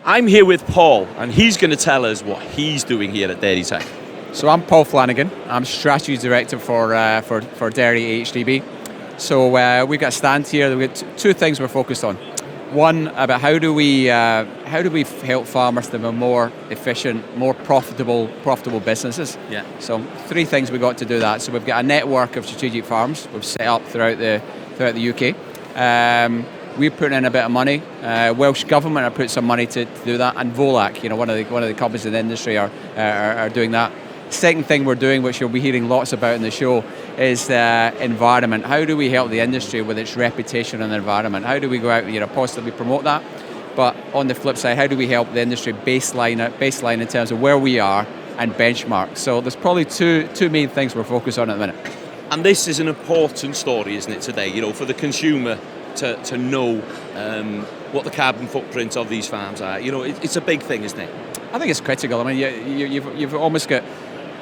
I'm here with Paul, and he's going to tell us what he's doing here at Dairy Tech. So I'm Paul Flanagan. I'm Strategy Director for Dairy AHDB. So we've got a stand here. We've got two things we're focused on. One, about how do we help farmers to be more efficient, more profitable businesses. Yeah. So three things we've got to do that. So we've got a network of strategic farms we've set up throughout the UK. We've put in a bit of money. Welsh Government have put some money to do that, and Volac, one of the companies in the industry are doing that. Second thing we're doing, which you'll be hearing lots about in the show, is environment. How do we help the industry with its reputation on the environment? How do we go out and positively promote that? But on the flip side, how do we help the industry baseline in terms of where we are and benchmark? So there's probably two main things we're focused on at the minute. And this is an important story, isn't it, today? For the consumer to know what the carbon footprint of these farms are. It's a big thing, isn't it? I think it's critical. I mean, you've almost got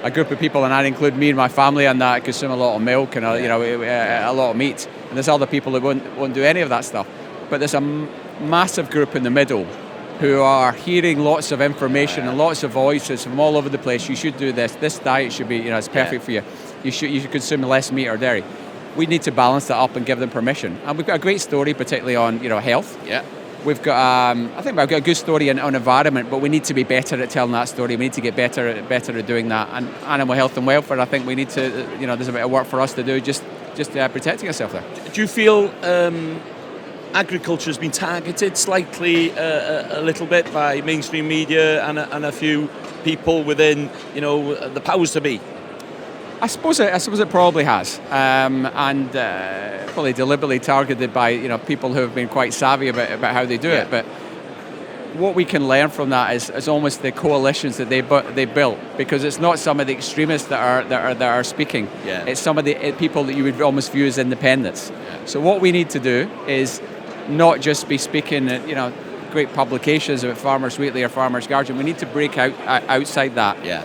a group of people, and I include me and my family, and that consume a lot of milk and a lot of meat. And there's other people that won't do any of that stuff. But there's a massive group in the middle who are hearing lots of information and lots of voices from all over the place. You should do this. This diet should be, it's perfect for you. You should consume less meat or dairy. We need to balance that up and give them permission. And we've got a great story, particularly on health. Yeah. We've got, I think we've got a good story on environment, but we need to be better at telling that story. We need to get better at doing that. And animal health and welfare, I think we need to, there's a bit of work for us to do, just protecting ourselves there. Do you feel agriculture has been targeted slightly a little bit by mainstream media and a few people within, the powers to be? I suppose it probably has, and probably deliberately targeted by people who have been quite savvy about how they do it. But what we can learn from that is almost the coalitions that they built, because it's not some of the extremists that are speaking. Yeah. It's some of the people that you would almost view as independents. Yeah. So what we need to do is not just be speaking at great publications about Farmers Weekly or Farmers Guardian. We need to break outside that. Yeah.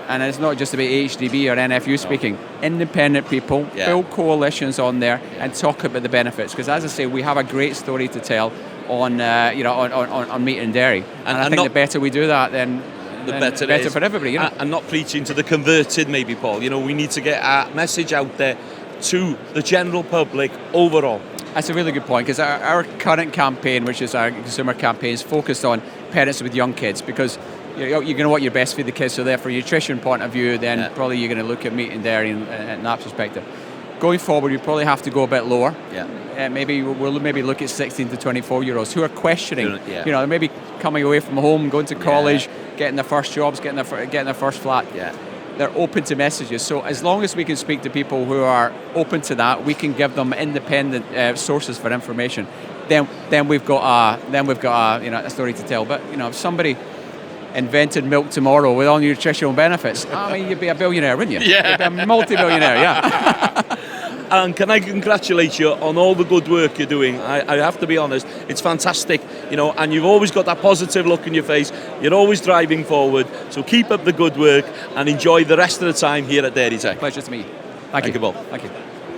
And it's not just about AHDB or NFU speaking. Independent people, build coalitions on there and talk about the benefits. Because as I say, we have a great story to tell on meat and dairy. And I think the better we do that, then the better for everybody. And not preaching to the converted, maybe, Paul. We need to get our message out there to the general public overall. That's a really good point, because our current campaign, which is our consumer campaign, is focused on parents with young kids, because you're going to want your best feed the kids, so therefore, nutrition point of view, then probably you're going to look at meat and dairy in that perspective. Going forward, you probably have to go a bit lower. Yeah. We'll maybe look at 16 to 24-year-olds who are questioning. They're maybe coming away from home, going to college, getting their first jobs, getting their first flat. Yeah. They're open to messages. So as long as we can speak to people who are open to that, we can give them independent sources for information. Then we've got a story to tell. But if somebody invented milk tomorrow with all nutritional benefits, you'd be a billionaire, wouldn't you? Yeah. You'd be a multi-billionaire, yeah. And can I congratulate you on all the good work you're doing? I have to be honest, it's fantastic, and you've always got that positive look in your face. You're always driving forward. So keep up the good work and enjoy the rest of the time here at Dairy Tech. Pleasure to meet you. Thank you, Paul. Thank you.